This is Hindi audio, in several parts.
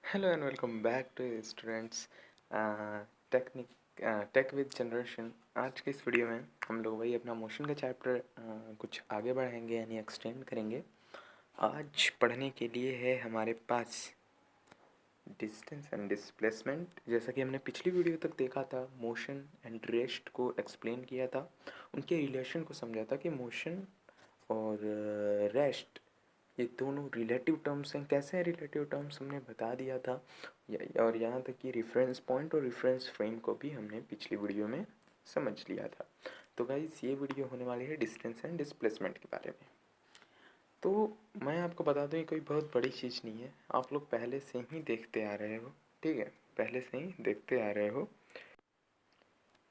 Hello and welcome back to students technique tech with generation. आज के इस वीडियो में हम लोग वही अपना मोशन का चैप्टर कुछ आगे बढ़ाएंगे यानी एक्सटेंड करेंगे। आज पढ़ने के लिए है हमारे पास डिस्टेंस एंड डिस्प्लेसमेंट। जैसा कि हमने पिछली वीडियो तक देखा था, मोशन एंड रेस्ट को एक्सप्लेन किया था, उनके रिलेशन को समझा था कि मोशन और रेस्ट ये दोनों रिलेटिव टर्म्स हैं। कैसे हैं रिलेटिव टर्म्स हमने बता दिया था, और यहाँ तक कि रेफरेंस पॉइंट और रेफरेंस फ्रेम को भी हमने पिछली वीडियो में समझ लिया था। तो गाइस ये वीडियो होने वाली है डिस्टेंस एंड डिस्प्लेसमेंट के बारे में। तो मैं आपको बता दूँ, ये कोई बहुत बड़ी चीज़ नहीं है, आप लोग पहले से ही देखते आ रहे हो। ठीक है, पहले से ही देखते आ रहे हो,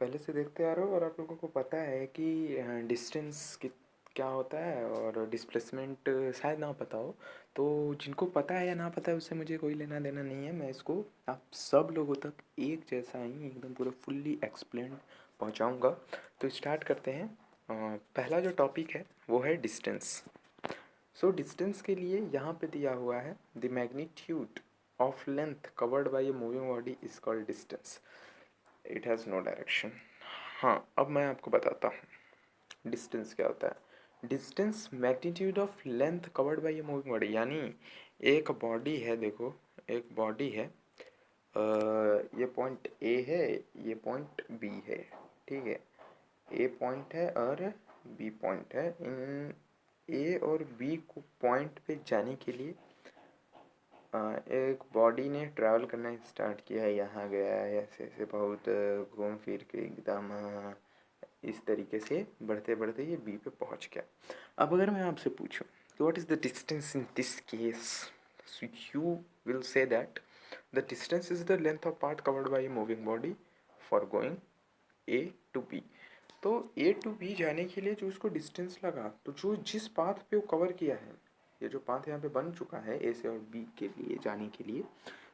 पहले से देखते आ रहे हो और आप लोगों को पता है कि डिस्टेंस क्या होता है और डिस्प्लेसमेंट शायद ना पता हो। तो जिनको पता है या ना पता है उससे मुझे कोई लेना देना नहीं है। मैं इसको आप सब लोगों तक एक जैसा ही एकदम पूरा फुल्ली एक्सप्लेन पहुंचाऊंगा। तो स्टार्ट करते हैं। पहला जो टॉपिक है वो है डिस्टेंस। सो डिस्टेंस के लिए यहाँ पे दिया हुआ है the magnitude of length covered by a moving body is called distance, it has no direction. हाँ, अब मैं आपको बताता हूँ डिस्टेंस क्या होता है। Distance magnitude of length covered by a moving body, यानी एक बॉडी है, देखो एक बॉडी है, ये पॉइंट ए है, ये पॉइंट बी है। ठीक है, ए पॉइंट है और बी पॉइंट है। इन ए और बी को पॉइंट पे जाने के लिए एक बॉडी ने ट्रैवल करना स्टार्ट किया है, यहाँ गया है, ऐसे ऐसे बहुत घूम फिर के एकदम इस तरीके से बढ़ते बढ़ते ये बी पे पहुँच गया। अब अगर मैं आपसे पूछूं कि what is the distance in this case, so you will say that the distance is the length of part covered by a moving body for going A to B. तो ए टू बी जाने के लिए जो उसको डिस्टेंस लगा, तो जो जिस पाथ पे वो कवर किया है, ये जो पाथ यहाँ पे बन चुका है ए से और बी के लिए जाने के लिए,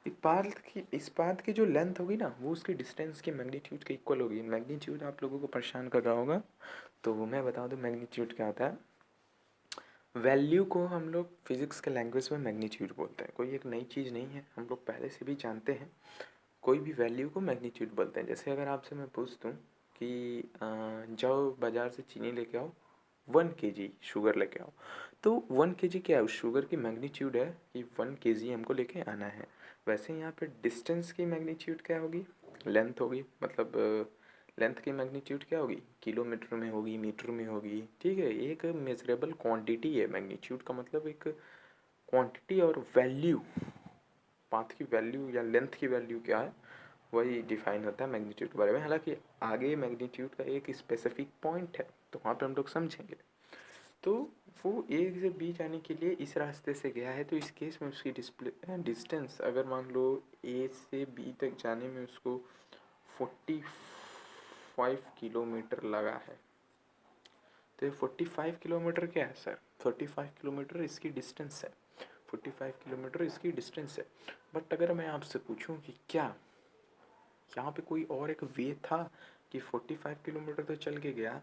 इस पाथ की जो लेंथ होगी ना, वो उसकी डिस्टेंस के मैग्नीट्यूड के इक्वल होगी। मैग्नीट्यूड आप लोगों को परेशान कर रहा होगा, तो मैं बता दूँ मैग्नीट्यूड क्या होता है। वैल्यू को हम लोग फिजिक्स के लैंग्वेज में मैग्नीट्यूड बोलते हैं। कोई एक नई चीज़ नहीं है, हम लोग पहले से भी जानते हैं। कोई भी वैल्यू को मैग्नीट्यूड बोलते हैं। जैसे अगर आपसे मैं पूछ दूँ कि जाओ बाज़ार से चीनी लेके आओ, 1 kg शुगर लेके आओ, तो 1 kg क्या है, उस शुगर की मैग्नीट्यूड है कि 1 kg हमको लेके आना है। वैसे यहाँ पे डिस्टेंस की मैग्नीट्यूड क्या होगी, लेंथ होगी, मतलब लेंथ की मैग्नीट्यूड क्या होगी, किलोमीटर में होगी, मीटर में होगी। ठीक है, एक मेजरेबल क्वांटिटी है। मैग्नीट्यूड का मतलब एक क्वांटिटी और वैल्यू, पाथ की वैल्यू या लेंथ की वैल्यू क्या है, वही डिफाइन होता है मैग्नीट्यूड के बारे में। हालांकि आगे मैग्नीट्यूड का एक स्पेसिफिक पॉइंट है, तो वहाँ पे हम लोग समझेंगे। तो वो ए से बी जाने के लिए इस रास्ते से गया है, तो इस केस में उसकी डिस्टेंस अगर मान लो ए से बी तक जाने में उसको 45 किलोमीटर लगा है, तो ये 45 किलोमीटर क्या है सर, 45 किलोमीटर इसकी डिस्टेंस है, 45 किलोमीटर इसकी डिस्टेंस है। बट अगर मैं आपसे पूछूं कि क्या यहाँ पे कोई और एक वे था कि 45 किलोमीटर तो चल के गया,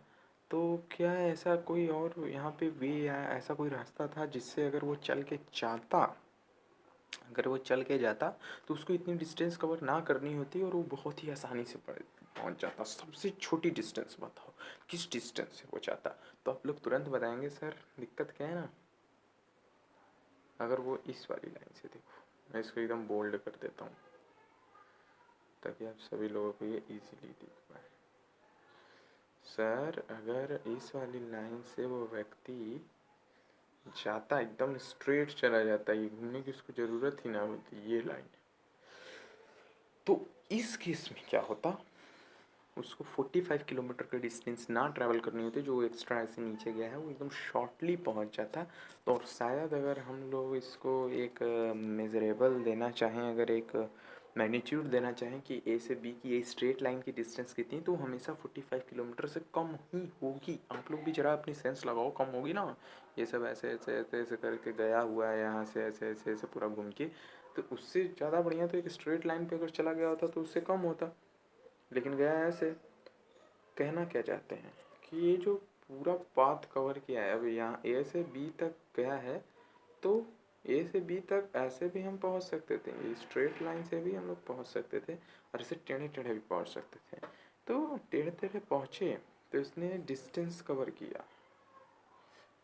तो क्या ऐसा कोई और यहाँ पे वे या ऐसा कोई रास्ता था जिससे अगर वो चल के जाता, अगर वो चल के जाता तो उसको इतनी डिस्टेंस कवर ना करनी होती और वो बहुत ही आसानी से पहुँच जाता। सबसे छोटी डिस्टेंस बताओ किस डिस्टेंस से वो जाता, तो आप लोग तुरंत बताएंगे सर दिक्कत क्या है ना। अगर वो इस वाली लाइन से, देखो मैं इसको एकदम बोल्ड कर देता हूँ ताकि आप सभी लोगों को ये इजीली दिख पाए। सर अगर इस वाली लाइन से वो व्यक्ति जाता, एकदम स्ट्रेट चला जाता, ये घूमने की उसको ज़रूरत ही ना होती, ये लाइन, तो इस केस में क्या होता, उसको 45 किलोमीटर का डिस्टेंस ना ट्रैवल करनी होती, जो एक्स्ट्रा ऐसे नीचे गया है वो एकदम शॉर्टली पहुंच जाता। तो और शायद अगर हम लोग इसको एक मेजरेबल देना चाहें, अगर एक मैग्नीट्यूड देना चाहें कि ए से बी की ये स्ट्रेट लाइन की डिस्टेंस कितनी, तो हमेशा 45 किलोमीटर से कम ही होगी। आप लोग भी जरा अपनी सेंस लगाओ, कम होगी ना। ये सब ऐसे ऐसे ऐसे ऐसे करके गया हुआ है, यहाँ से ऐसे ऐसे ऐसे पूरा घूम के, तो उससे ज़्यादा बढ़िया तो एक स्ट्रेट लाइन पे अगर चला गया होता तो उससे कम होता, लेकिन गया ऐसे। कहना क्या चाहते हैं कि ये जो पूरा पाथ कवर किया है, अभी यहाँ ए से बी तक गया है, तो ए से बी तक ऐसे भी हम पहुंच सकते थे, ये स्ट्रेट लाइन से भी हम लोग पहुंच सकते थे और ऐसे टेढ़े टेढ़े भी पहुंच सकते थे। तो टेढ़े टेढ़े पहुंचे तो इसने डिस्टेंस कवर किया।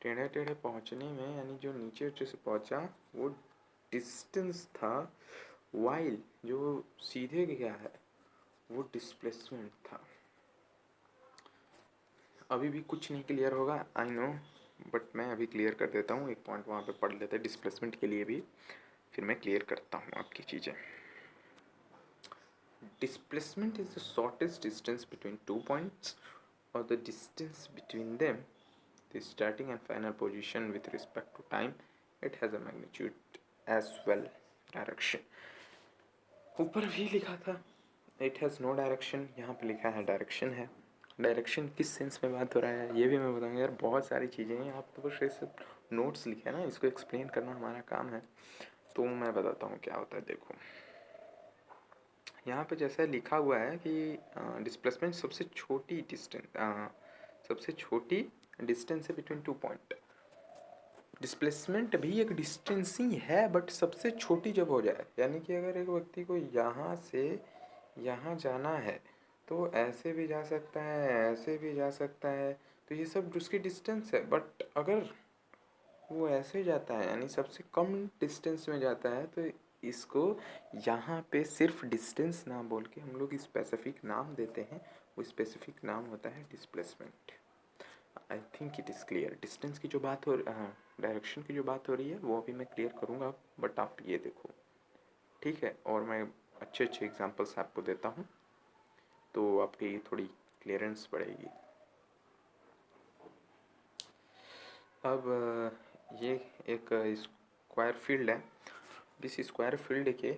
टेढ़े टेढ़े पहुंचने में यानी जो नीचे से पहुंचा वो डिस्टेंस था, वाइल जो सीधे गया है वो डिस्प्लेसमेंट था। अभी भी कुछ नहीं क्लियर होगा, आई नो, बट मैं अभी क्लियर कर देता हूँ। एक पॉइंट वहाँ पे पढ़ लेते हैं डिस्प्लेसमेंट के लिए भी, फिर मैं क्लियर करता हूँ आपकी चीज़ें। Displacement is the shortest distance between 2 points or the distance between them, the starting and final position with respect to time. It has a magnitude as well direction. ऊपर भी लिखा था it has no direction, यहाँ पे लिखा है डायरेक्शन है। डायरेक्शन किस सेंस में बात हो रहा है ये भी मैं बताऊँगा यार। बहुत सारी चीज़ें हैं, आप तो बस ऐसे नोट्स लिखे ना, इसको एक्सप्लेन करना हमारा काम है। तो मैं बताता हूँ क्या होता है। देखो यहाँ पे जैसा लिखा हुआ है कि डिस्प्लेसमेंट सबसे छोटी डिस्टेंस है बिटवीन 2 पॉइंट। डिस्प्लेसमेंट भी एक डिस्टेंस ही है बट सबसे छोटी जब हो जाए, यानी कि अगर एक व्यक्ति को यहाँ से यहाँ जाना है तो ऐसे भी जा सकता है, ऐसे भी जा सकता है, तो ये सब उसकी डिस्टेंस है। बट अगर वो ऐसे जाता है यानी सबसे कम डिस्टेंस में जाता है तो इसको यहाँ पे सिर्फ डिस्टेंस ना बोल के हम लोग स्पेसिफिक नाम देते हैं। वो स्पेसिफिक नाम होता है displacement. I think it is clear. Distance की जो बात हो डायरेक्शन की जो बात हो रही है वो अभी मैं क्लियर करूँगा, बट आप ये देखो, ठीक है। और मैं अच्छे अच्छे एग्जांपल्स आपको देता हूँ तो आपकी थोड़ी क्लियरेंस बढ़ेगी। अब ये एक स्क्वायर फील्ड है। इस स्क्वायर फील्ड के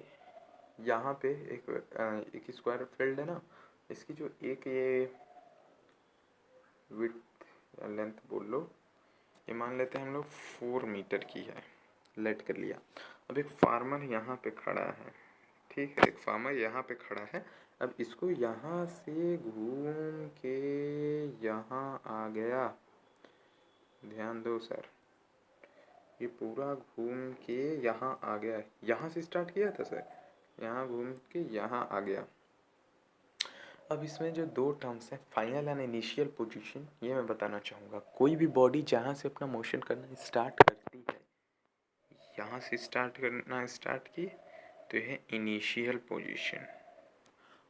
यहाँ पे एक स्क्वायर फील्ड है ना, इसकी जो एक ये विड्थ या लेंथ बोल लो, ये मान लेते हैं हम लोग 4 मीटर की है, लेट कर लिया। अब एक फार्मर यहाँ पे खड़ा है, ठीक है, एक फार्मर यहाँ पे खड़ा है। अब इसको यहाँ से घूम के यहाँ आ गया, ध्यान दो सर, ये पूरा घूम के यहाँ आ गया। यहाँ से स्टार्ट किया था सर, यहाँ घूम के यहाँ आ गया। अब इसमें जो दो टर्म्स हैं, फाइनल एंड इनिशियल पोजीशन, ये मैं बताना चाहूँगा। कोई भी बॉडी जहाँ से अपना मोशन करना स्टार्ट करती है, यहाँ से स्टार्ट की तो यह इनिशियल पोजीशन,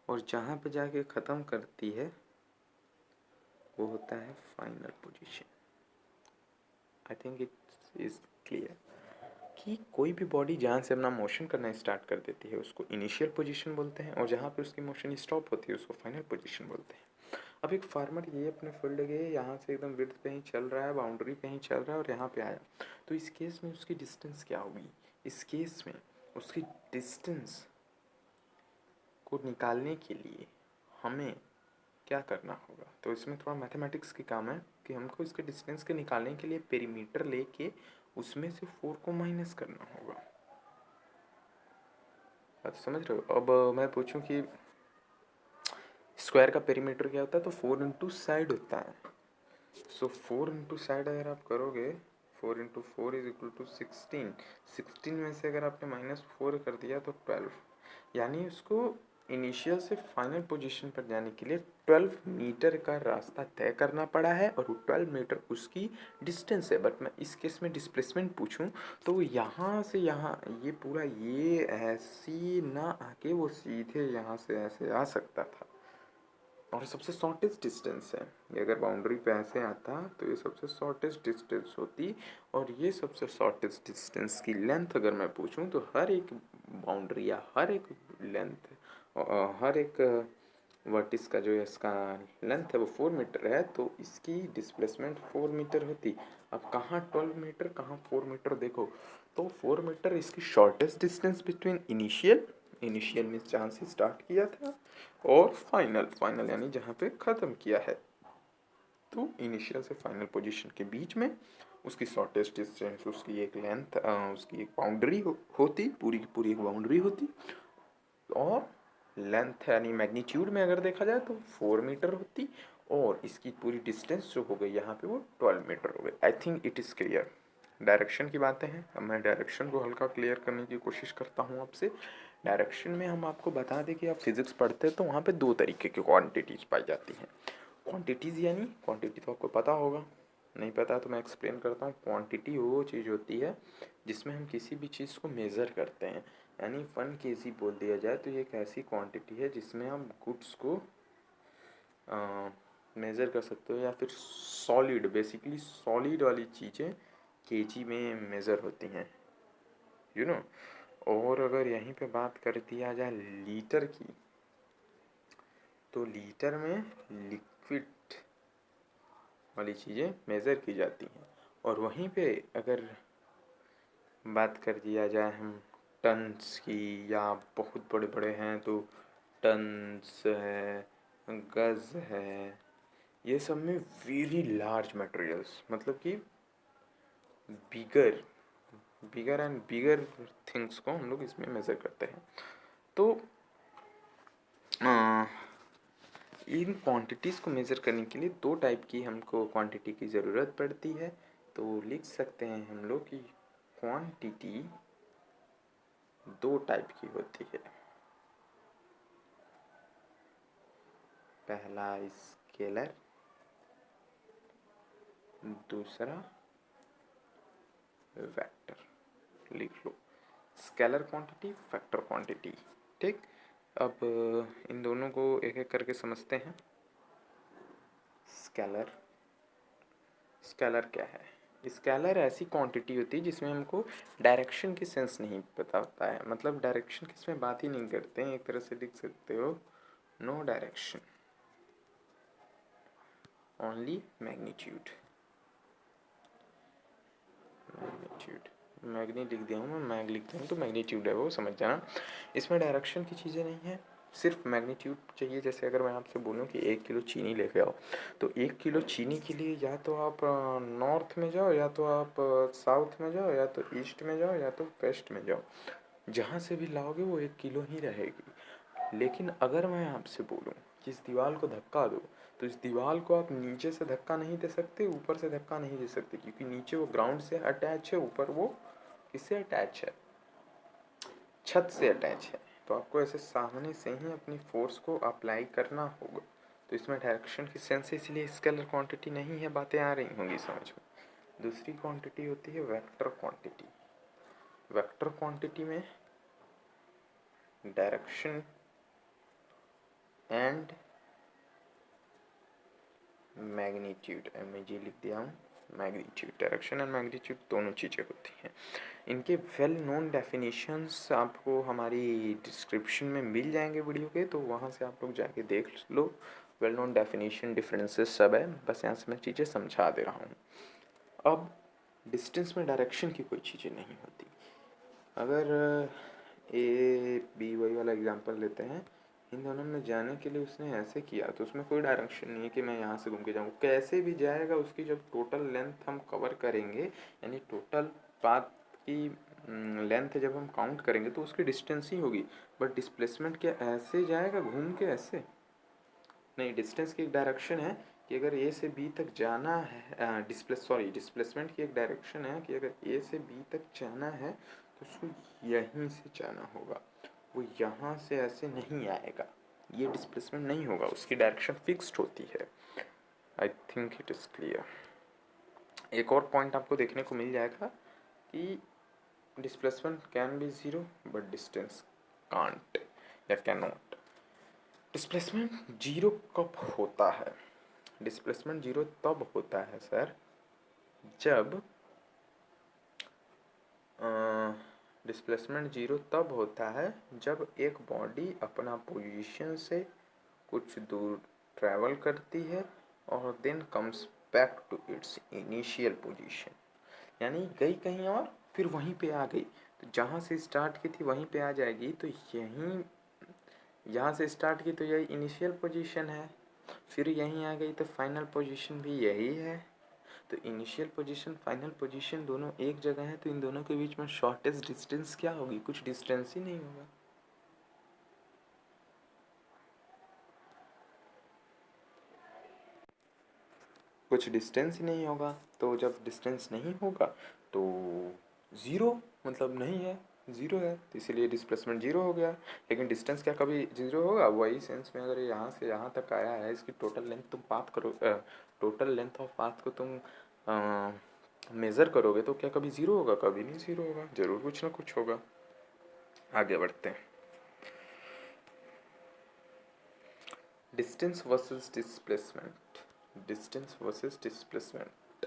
और जहाँ पे जाके ख़त्म करती है वो होता है final position. I think it is clear कि कोई भी बॉडी जहाँ से अपना मोशन करना स्टार्ट कर देती है उसको इनिशियल पोजीशन बोलते हैं, और जहाँ पे उसकी मोशन स्टॉप होती है उसको फाइनल पोजीशन बोलते हैं। अब एक फार्मर ये अपने फील्ड के यहाँ से एकदम विड्थ पे ही चल रहा है, बाउंड्री पे ही चल रहा है और यहाँ पे आया, तो इस केस में उसकी डिस्टेंस क्या होगी? इस केस में उसकी डिस्टेंस को निकालने के लिए हमें क्या करना होगा? तो इसमें थोड़ा मैथमेटिक्स की काम है कि हमको इसके डिस्टेंस के निकालने के लिए पेरीमीटर लेके उसमें से 4 को माइनस करना होगा। बात समझ रहे हो? अब मैं पूछूं कि स्क्वायर का पेरीमीटर क्या होता है, तो 4 इंटू साइड होता है। सो 4 इंटू साइड अगर आप करोगे, 4 इंटू 4 इज इक्वल टू 16। 16 में से अगर आपने -4 कर दिया तो 12, यानी उसको इनिशियल से फाइनल पोजीशन पर जाने के लिए 12 मीटर का रास्ता तय करना पड़ा है, और वो 12 मीटर उसकी डिस्टेंस है। बट मैं इस केस में डिस्प्लेसमेंट पूछूं तो यहाँ से यहाँ ये पूरा ये ऐसी ना आके वो सीधे यहाँ से ऐसे आ सकता था, और सबसे शॉर्टेस्ट डिस्टेंस है ये। अगर बाउंड्री पे ऐसे आता तो ये सबसे शॉर्टेस्ट डिस्टेंस होती, और ये सबसे शॉर्टेस्ट डिस्टेंस की लेंथ अगर मैं पूछूं तो हर एक बाउंड्री या हर एक लेंथ, हर एक वर्टिस का जो है इसका लेंथ है वो 4 मीटर है, तो इसकी डिस्प्लेसमेंट 4 मीटर होती। अब कहाँ 12 मीटर कहाँ 4 मीटर, देखो तो 4 मीटर इसकी शॉर्टेस्ट डिस्टेंस बिटवीन इनिशियल में जहाँ से स्टार्ट किया था और फाइनल यानी जहाँ पे ख़त्म किया है। तो इनिशियल से फाइनल पोजीशन के बीच में उसकी शॉर्टेस्ट डिस्टेंस, उसकी एक लेंथ, उसकी एक बाउंड्री होती, पूरी की पूरी एक बाउंड्री होती, और लेंथ यानी मैग्नीट्यूड में अगर देखा जाए तो 4 मीटर होती, और इसकी पूरी डिस्टेंस जो हो गई यहाँ पे वो 12 मीटर हो गई। I think it is clear. Direction की बातें हैं। अब मैं डायरेक्शन को हल्का क्लियर करने की कोशिश करता हूँ आपसे। डायरेक्शन में हम आपको बता दें कि आप फिज़िक्स पढ़ते हैं तो वहाँ पे दो तरीके की क्वांटिटीज़ पाई जाती हैं। क्वांटिटीज़ यानी क्वांटिटी तो आपको पता होगा, नहीं पता तो मैं एक्सप्लेन करता हूँ। क्वांटिटी वो चीज़ होती है जिसमें हम किसी भी चीज़ को मेज़र करते हैं। यानी 1 kg बोल दिया जाए तो ये एक ऐसी क्वांटिटी है जिसमें हम गुड्स को मेज़र कर सकते हो, या फिर सॉलिड, बेसिकली सॉलिड वाली चीज़ें केजी में मेज़र होती हैं, यू नो। और अगर यहीं पे बात कर दिया जाए लीटर की, तो लीटर में लिक्विड वाली चीज़ें मेज़र की जाती हैं। और वहीं पे अगर बात कर दिया जाए हम टन्स की, या बहुत बड़े बड़े हैं तो टन्स है, गज है, ये सब में वेरी लार्ज मटेरियल्स, मतलब कि बिगर बिगर एंड बिगर थिंग्स को हम लोग इसमें मेज़र करते हैं। तो इन क्वांटिटीज़ को मेज़र करने के लिए दो टाइप की हमको क्वांटिटी की ज़रूरत पड़ती है। तो लिख सकते हैं हम लोग कि क्वांटिटी दो टाइप की होती है। पहला स्केलर, दूसरा वेक्टर। लिख लो, स्केलर क्वांटिटी, वेक्टर क्वांटिटी। ठीक, अब इन दोनों को एक एक करके समझते हैं। स्केलर, स्केलर क्या है? स्केलर ऐसी क्वांटिटी होती है जिसमें हमको डायरेक्शन की सेंस नहीं पता होता है, मतलब डायरेक्शन की इसमें बात ही नहीं करते हैं। एक तरह से लिख सकते हो no direction, only magnitude. Magnitude, मैग्नी लिख दिया हूँ मैं, मैग लिखते हैं तो मैग्नीट्यूड है वो, समझ जाना। इसमें डायरेक्शन की चीज़ें नहीं है, सिर्फ मैग्नीट्यूड चाहिए। जैसे अगर मैं आपसे बोलूँ कि 1 किलो चीनी लेके आओ, तो 1 किलो चीनी के लिए या तो आप नॉर्थ में जाओ, या तो आप साउथ में जाओ, या तो ईस्ट में जाओ, या तो वेस्ट में जाओ, जहाँ से भी लाओगे वो 1 किलो ही रहेगी। लेकिन अगर मैं आपसे बोलूँ कि इस दीवार को धक्का दो, तो इस दीवार को आप नीचे से धक्का नहीं दे सकते, ऊपर से धक्का नहीं दे सकते, क्योंकि नीचे वो ग्राउंड से अटैच है, ऊपर वो किससे अटैच है? छत से अटैच है। तो आपको ऐसे सामने से ही अपनी फोर्स को अप्लाई करना होगा। तो इसमें डायरेक्शन की सेंस है, इसलिए स्केलर क्वांटिटी नहीं है। बातें आ रही होंगी समझ में। दूसरी क्वांटिटी होती है वेक्टर क्वांटिटी। वेक्टर क्वांटिटी में डायरेक्शन एंड मैग्नीट्यूड, जी लिख दिया हूँ, मैग्नीट्यूड, डायरेक्शन एंड मैग्नीट्यूड दोनों चीज़ें होती हैं। इनके वेल नोन डेफिनेशंस आपको हमारी डिस्क्रिप्शन में मिल जाएंगे वीडियो के, तो वहाँ से आप लोग जाके देख लो। वेल नोन डेफिनेशन, डिफरेंसेस सब है, बस यहाँ से मैं चीज़ें समझा दे रहा हूँ। अब डिस्टेंस में डायरेक्शन की कोई चीज़ें नहीं होती। अगर ए बी वाई वाला एग्जांपल लेते हैं, इन दोनों में जाने के लिए उसने ऐसे किया, तो उसमें कोई डायरेक्शन नहीं है कि मैं यहाँ से घूम के जाऊँ। कैसे भी जाएगा, उसकी जब टोटल लेंथ हम कवर करेंगे, यानी टोटल पाथ की लेंथ जब हम काउंट करेंगे तो उसकी डिस्टेंस ही होगी। बट डिस्प्लेसमेंट क्या ऐसे जाएगा घूम के? ऐसे नहीं। डिस्टेंस की एक डायरेक्शन है कि अगर ए से बी तक जाना है, डिस्प्लेसमेंट की एक डायरेक्शन है कि अगर ए से बी तक जाना है तो उसको यहीं से जाना होगा, वो यहाँ से ऐसे नहीं आएगा, ये डिस्प्लेसमेंट नहीं होगा, उसकी डायरेक्शन फिक्स्ड होती है। I think it is clear. एक और पॉइंट आपको देखने को मिल जाएगा कि displacement can be zero but distance can't या कैन नॉट। डिस्प्लेसमेंट जीरो कब होता है? डिस्प्लेसमेंट जीरो तब होता है सर जब डिस्प्लेसमेंट जीरो तब होता है जब एक बॉडी अपना पोजीशन से कुछ दूर ट्रैवल करती है और then comes back to its initial position. यानी गई कहीं और फिर वहीं पे आ गई, तो जहाँ से स्टार्ट की थी वहीं पे आ जाएगी। तो यहीं, यहाँ से स्टार्ट की तो यही इनिशियल पोजीशन है, फिर यहीं आ गई तो फाइनल पोजीशन भी यही है। तो इनिशियल पोजीशन फाइनल पोजीशन दोनों एक जगह है, तो इन दोनों के बीच में शॉर्टेस्ट डिस्टेंस क्या होगी? कुछ डिस्टेंस ही नहीं होगा। कुछ डिस्टेंस ही नहीं होगा। तो जब डिस्टेंस नहीं होगा तो ज़ीरो मतलब नहीं है, ज़ीरो है, तो इसीलिए डिस्प्लेसमेंट ज़ीरो हो गया। लेकिन डिस्टेंस क्या कभी ज़ीरो होगा? वही सेंस में अगर यहाँ से यहाँ तक आया है, इसकी टोटल लेंथ तुम पाथ करो, टोटल लेंथ ऑफ पाथ को तुम मेज़र करोगे तो क्या कभी ज़ीरो होगा? कभी नहीं ज़ीरो होगा, ज़रूर कुछ ना कुछ होगा। आगे बढ़ते हैं। Distance versus displacement, distance versus displacement.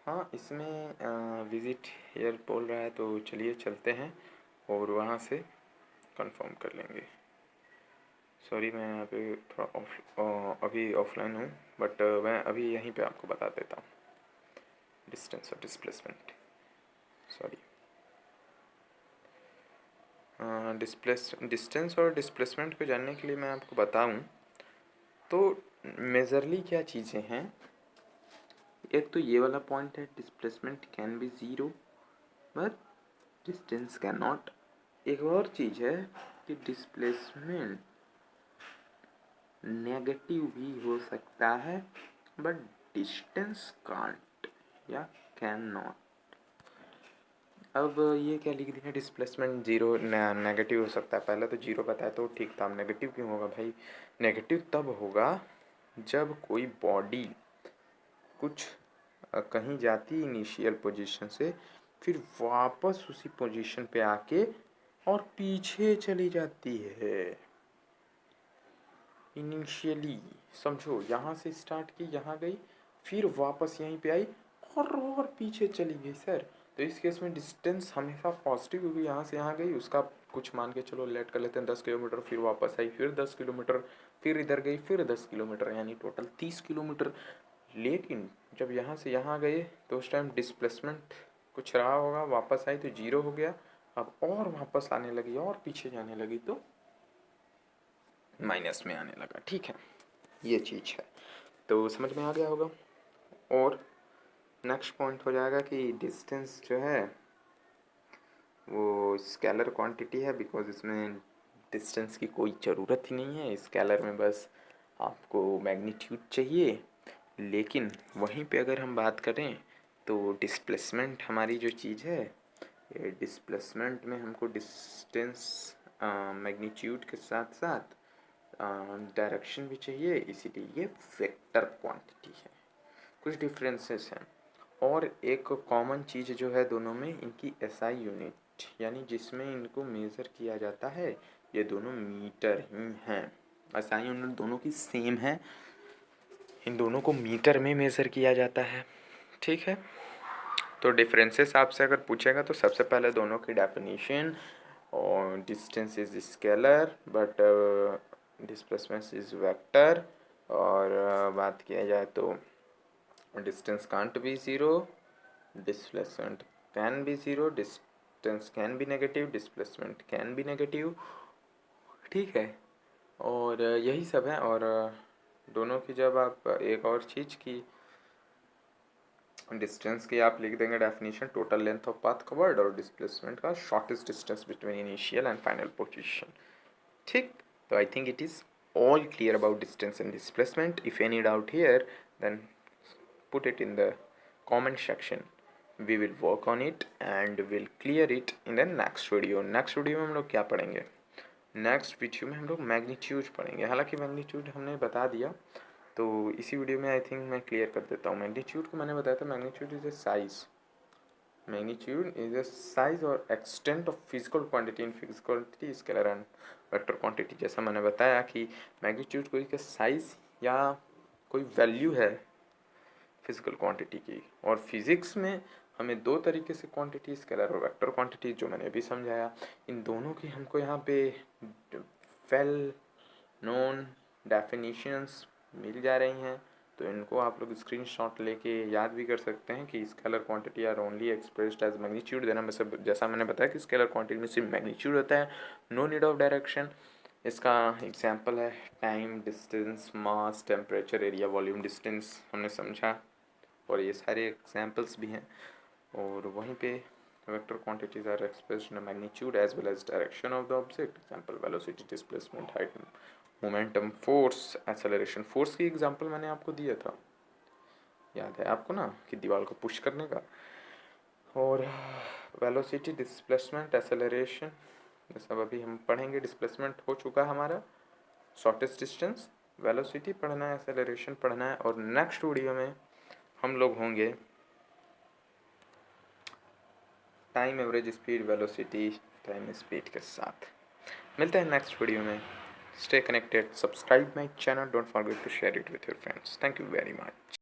हाँ, इसमें विजिट हेयर बोल रहा है, तो चलिए चलते हैं और वहाँ से कंफर्म कर लेंगे। सॉरी, मैं यहाँ पे थोड़ा अभी ऑफलाइन हूँ, बट मैं अभी यहीं पे आपको बता देता हूँ डिस्टेंस और डिस्प्लेसमेंट। सॉरी, डिस्टेंस और डिस्प्लेसमेंट को जानने के लिए मैं आपको बताऊँ तो मेजरली क्या चीज़ें हैं। एक तो ये वाला पॉइंट है, displacement can be zero but distance can not. एक और चीज़ है कि डिस्प्लेसमेंट नेगेटिव भी हो सकता है बट डिस्टेंस कांट या कैन नॉट। अब ये क्या लिख दिया, डिस्प्लेसमेंट ज़ीरो नेगेटिव हो सकता है। पहले तो ज़ीरो बताया तो ठीक था, नेगेटिव क्यों होगा भाई? नेगेटिव तब होगा जब कोई बॉडी कुछ कहीं जाती इनिशियल पोजीशन से, फिर वापस उसी पोजीशन पे आके और पीछे चली जाती है। इनिशियली समझो, यहाँ से स्टार्ट की, यहाँ गई, फिर वापस यहीं पे आई और पीछे चली गई सर। तो इस केस में डिस्टेंस हमेशा पॉजिटिव, क्योंकि यहाँ से यहाँ गई, उसका कुछ मान के चलो लेट कर लेते हैं 10 किलोमीटर, फिर वापस आई, फिर 10 किलोमीटर, फिर इधर गई, फिर 10 किलोमीटर, यानी टोटल 30 किलोमीटर। लेकिन जब यहाँ से यहाँ गए तो उस टाइम डिस्प्लेसमेंट कुछ रहा होगा, वापस आई तो जीरो हो गया। अब और वापस आने लगी और पीछे जाने लगी तो माइनस में आने लगा। ठीक है, ये चीज़ है, तो समझ में आ गया होगा। और नेक्स्ट पॉइंट हो जाएगा कि डिस्टेंस जो है वो स्केलर क्वांटिटी है, बिकॉज इसमें डिस्टेंस की कोई ज़रूरत ही नहीं है। स्केलर में बस आपको मैग्नीट्यूड चाहिए। लेकिन वहीं पे अगर हम बात करें तो डिस्प्लेसमेंट हमारी जो चीज़ है, ये डिस्प्लेसमेंट में हमको डिस्टेंस मैग्नीट्यूड के साथ साथ डायरेक्शन भी चाहिए, इसीलिए ये वेक्टर क्वांटिटी है। कुछ डिफरेंसेस हैं। और एक कॉमन चीज़ जो है दोनों में, इनकी एसआई यूनिट, यानी जिसमें इनको मेज़र किया जाता है, ये दोनों मीटर ही हैं। एसआई यूनिट दोनों की सेम है, इन दोनों को मीटर में मेज़र किया जाता है। ठीक है, तो डिफरेंसेस आपसे अगर पूछेगा तो सबसे पहले दोनों की डेफिनेशन, और distance is scalar but displacement is vector. और बात किया जाए तो distance can't be zero, displacement can be zero, distance can be negative, displacement can be negative. ठीक है, और यही सब है। और दोनों की जब आप एक और चीज़ की डिस्टेंस की आप लिख देंगे definition, total length of path covered, और डिस्प्लेसमेंट का shortest distance between initial and final position. ठीक, तो I think it is all clear about distance and displacement. If any doubt here, then put it in the comment section. We will work on it and will clear it in the next video. next video में हम लोग क्या पढ़ेंगे? नेक्स्ट वीडियो में हम लोग मैग्नीट्यूड पढ़ेंगे। हालांकि मैग्नीट्यूड हमने बता दिया, तो इसी वीडियो में आई थिंक मैं क्लियर कर देता हूँ। मैग्नीट्यूड को मैंने बताया था, magnitude is a size, magnitude is a size और extent of physical quantity in physical quantity scalar and vector quantity. जैसा मैंने बताया कि मैग्नीट्यूड कोई का साइज या कोई वैल्यू है फिजिकल क्वांटिटी की। और फिजिक्स में हमें दो तरीके से क्वांटिटी, स्केलर और वेक्टर क्वांटिटी, जो मैंने अभी समझाया, इन दोनों की हमको यहाँ पे वेल नोन डेफिनेशंस मिल जा रही हैं। तो इनको आप लोग स्क्रीनशॉट लेके याद भी कर सकते हैं कि scalar quantity are only expressed as magnitude. देना मतलब जैसा मैंने बताया कि स्केलर क्वांटिटी में सिर्फ मैग्नीट्यूड होता है, नो नीड ऑफ डायरेक्शन। इसका एग्जांपल है टाइम, डिस्टेंस, मास, टेम्परेचर, एरिया, वॉल्यूम, डिस्टेंस हमने समझा, और ये सारे एग्जांपल्स भी हैं। और वहीं पे vector quantities are expressed in magnitude as well as direction of the object. Example velocity, displacement, height, momentum, force, acceleration. Force की एग्जांपल मैंने आपको दिया था, याद है आपको ना, कि दीवार को पुश करने का। और वेलोसिटी, डिस्प्लेसमेंट, एक्सेलरेशन, ये सब अभी हम पढ़ेंगे। डिस्प्लेसमेंट हो चुका हमारा, शॉर्टेस्ट डिस्टेंस, वेलोसिटी पढ़ना है, एक्सेलरेशन पढ़ना है, और नेक्स्ट वीडियो में हम लोग होंगे time, average speed, velocity, time speed के साथ। मिलते हैं नेक्स्ट वीडियो में। Stay connected, subscribe my channel, don't forget to share it with your friends. Thank you very much.